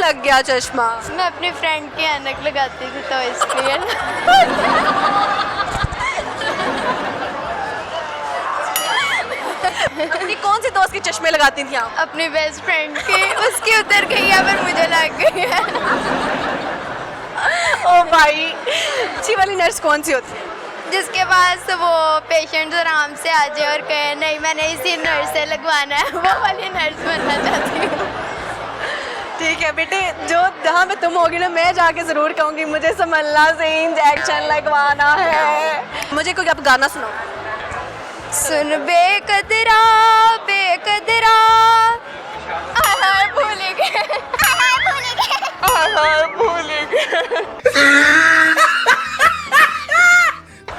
लग गया चश्मा? मैं अपनी फ्रेंड की ऐनक लगाती थी तो इसलिए। अपनी कौन सी दोस्त के चश्मे लगाती थी आप? अपनी बेस्ट फ्रेंड की, उसकी उतर गई है पर मुझे लग गई है। ओ भाई, अच्छी वाली नर्स कौन सी होती है? जिसके पास वो पेशेंट आराम से आ जाए और कहे नहीं मैंने इसी नर्स से लगवाना है, वो वाली नर्स बनना चाहती हूँ। ठीक है बेटे, जो जहाँ पे तुम होगी ना, मैं जाके ज़रूर कहूँगी मुझे समल्ला से इंजेक्शन लगवाना है। मुझे कोई आप गाना सुनाओ। सुन बेकदरा बेकदरा, भूल गए,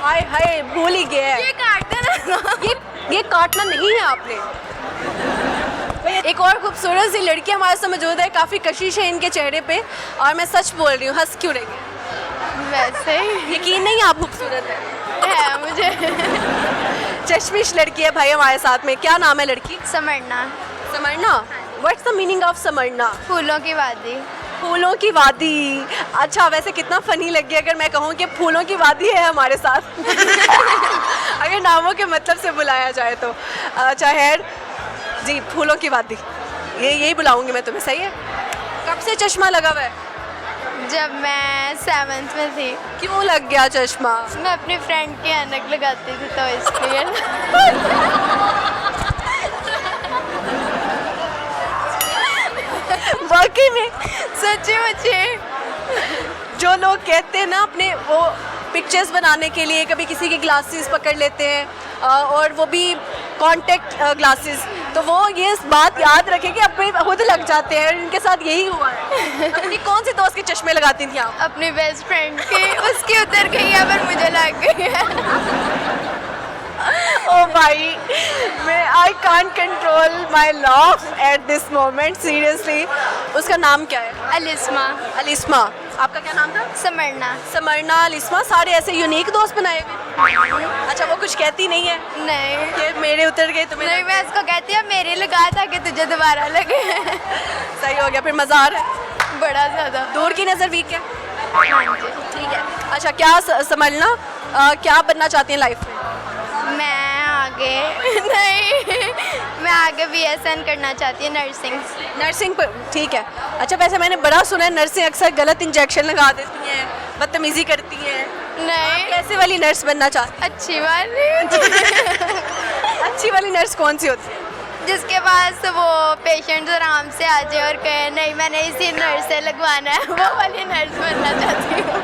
हाय हाय, भूल ही गया। ये काट देना। ये काटना नहीं है आपने। एक और खूबसूरत सी लड़की हमारे साथ मौजूद है, काफ़ी कशिश है इनके चेहरे पे, और मैं सच बोल रही हूँ, हंस क्यों रही है? वैसे ही यकीन नहीं आप खूबसूरत है मुझे। चश्मिश लड़की है भाई हमारे साथ में। क्या नाम है लड़की? Samarna. Samarna? What's the meaning of Samarna? फूलों की वादी। फूलों की वादी। अच्छा, वैसे कितना फनी लगे अगर मैं कहूँ कि फूलों की वादी है हमारे साथ। अगर नामों के मतलब से बुलाया जाए तो। अच्छा खैर जी, फूलों की वादी, यही बुलाऊंगी मैं तुम्हें। सही है। कब से चश्मा लगा हुआ है? जब मैं 7th में थी। क्यों लग गया चश्मा? मैं अपनी फ्रेंड की ऐनक लगाती थी तो इसलिए। वाकई में सच्ची मुझे। जो लोग कहते हैं ना अपने वो पिक्चर्स बनाने के लिए कभी किसी की ग्लासेस पकड़ लेते हैं, और वो भी कॉन्टेक्ट ग्लासेस, तो वो ये बात याद रखें कि अपने खुद लग जाते हैं। इनके साथ यही हुआ है। अपनी कौन सी दोस्त के चश्मे लगाती थी आप? अपनी बेस्ट फ्रेंड की, उसकी उतर गई है पर मुझे लग गई है। ओ भाई, मैं I can't control my laugh at this moment, seriously. उसका नाम क्या है? अलिस्मा। अलिस्मा। आपका क्या नाम था? समरना। समरना, अलिस्मा, सारे ऐसे यूनिक दोस्त बनाए हुए। अच्छा, वो कुछ कहती नहीं है नहीं कि मेरे उतर गए तुम्हें? नहीं, मैं इसको कहती हूँ मेरे लगा था कि तुझे दोबारा लगे। सही हो गया, फिर मज़ा आ रहा है। बड़ा ज़्यादा। दूर की नज़र वीक है। हाँ जी। ठीक है। अच्छा, क्या समझना, क्या बनना चाहती हैं लाइफ में? मैं आगे नहीं, मैं आगे BSN करना चाहती हूँ, नर्सिंग। नर्सिंग पर? ठीक है। अच्छा, वैसे मैंने बड़ा सुना है नर्सें अक्सर गलत इंजेक्शन लगा देती हैं, बदतमीजी करती हैं। नहीं, कैसे वाली नर्स बनना चाहती अच्छी वाली। हैं? अच्छी वाली नर्स कौन सी होती है? जिसके पास वो पेशेंट आराम से आ जाए और कहे नहीं मैंने इसी नर्स से लगवाना है, वो वाली नर्स बनना चाहती हूँ।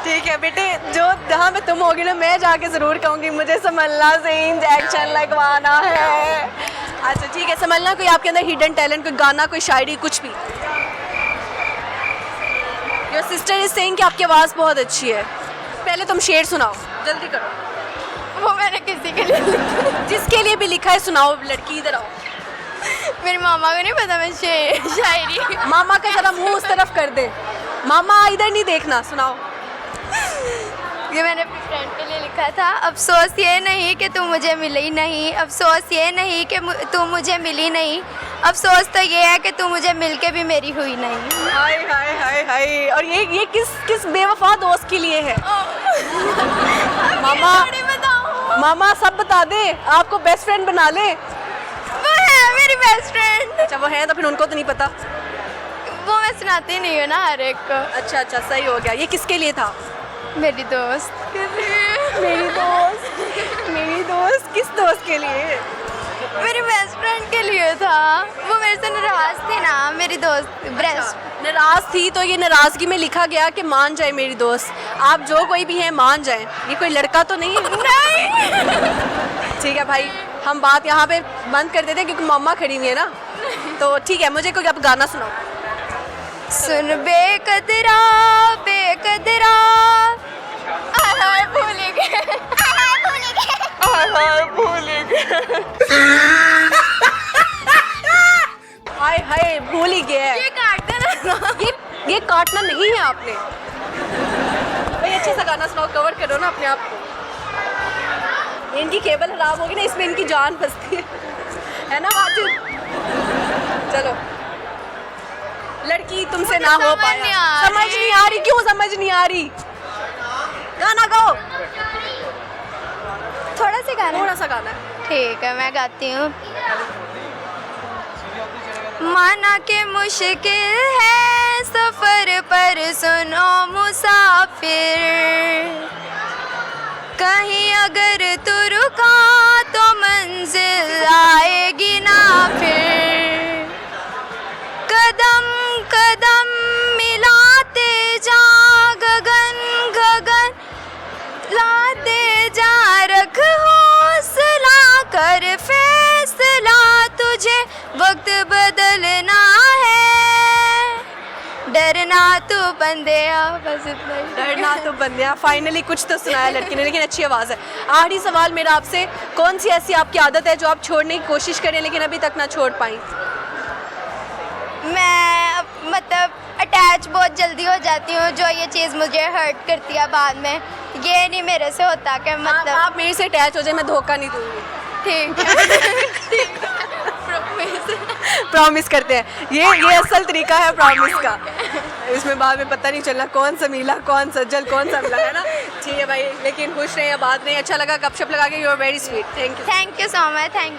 ठीक है बेटे, जो जहाँ पे तुम होगी ना, मैं जाके ज़रूर कहूँगी मुझे समल्ला से इंजेक्शन लगवाना है। अच्छा ठीक है, समझना कोई आपके अंदर हिडन टैलेंट, कोई गाना, कोई शायरी, कुछ भी। योर सिस्टर इज सेइंग कि आपकी आवाज़ बहुत अच्छी है। पहले तुम शेर सुनाओ, जल्दी करो। वो मैंने किसी के लिए लिखा। जिसके लिए भी लिखा है सुनाओ। लड़की इधर आओ। मेरी मामा को नहीं पता मैं शायरी। मामा का ज़रा मुंह उस तरफ कर दे। मामा इधर नहीं देखना, सुनाओ। ये मैंने अपनी फ्रेंड के लिए लिखा था। अफसोस ये नहीं कि तू मुझे मिली नहीं, अफसोस ये नहीं कि तू मुझे मिली नहीं, अफसोस तो ये है कि तू मुझे मिलके भी मेरी हुई नहीं। हाय हाय हाय हाय। और ये किस बेवफा दोस्त के लिए है? मामा, मामा सब बता दे, आपको बेस्ट फ्रेंड बना ले। वो है मेरी बेस्ट फ्रेंड। अच्छा, वो है तो फिर उनको तो नहीं पता। वो मैं सुनाती नहीं हूँ ना हर एक को। अच्छा अच्छा, सही हो गया। ये किसके लिए था? मेरी दोस्त। मेरी दोस्त। मेरी दोस्त किस दोस्त के लिए? मेरी बेस्ट फ्रेंड के लिए था। वो मेरे से नाराज थी ना, मेरी दोस्त बेस्ट। नाराज थी तो ये नाराजगी में लिखा गया कि मान जाए मेरी दोस्त। आप जो कोई भी है मान जाए, ये कोई लड़का तो नहीं है? नहीं। ठीक है भाई, हम बात यहाँ पे बंद कर देते हैं क्योंकि मम्मा खड़ी हुई है ना। तो ठीक है, मुझे कोई आप गाना सुनाओ। सुन बेकदरा बेकदरा, भूल गए, हाय हाय, भूल ही गया। ये काट देना। ये काटना नहीं है आपने। भाई अच्छे सा गाना सुनाओ, कवर करो ना अपने आप को। इनकी केबल खराब होगी ना, इसमें इनकी जान फंसती है ना वाजिद? चलो लड़की तुमसे ना मुझे हो समझ नहीं पाया, आ समझ रही। नहीं आ रही, क्यों समझ नहीं आ रही? गाना गाओ, थोड़ा सा गाना। थोड़ा सा गाना है। ठीक है, मैं गाती हूँ। माना के मुश्किल है सफर पर सुनो मुसाफिर, कहीं अगर तू रुका तो मंजिल आएगी ना फिर। कदम कदम मिलाते जा गगन गगन लाते जा, रख हौसला कर फैसला, तुझे वक्त बदलना है, डरना तू बंदिया। बस इतना ही। डरना तो बंदिया। फाइनली कुछ तो सुनाया लड़की ने, लेकिन अच्छी आवाज़ है। आखिरी सवाल मेरा आपसे, कौन सी ऐसी आपकी आदत है जो आप छोड़ने की कोशिश करें लेकिन अभी तक ना छोड़ पाई? मैं मतलब अटैच बहुत जल्दी हो जाती हूँ, जो ये चीज़ मुझे हर्ट करती है बाद में। ये नहीं मेरे से होता कि मतलब आप मेरे से अटैच हो जाए, मैं धोखा नहीं दूंगी। ठीक है। प्रॉमिस करते हैं, ये असल तरीका है प्रॉमिस का। इसमें बाद में पता नहीं चलना कौन सा मिला, कौन सज्जल, कौन सा मिला, है ना? ठीक है भाई, लेकिन खुश रहे या बात नहीं, अच्छा लगा, गपशप लगा के। You are very sweet, thank you. Thank you so much, thank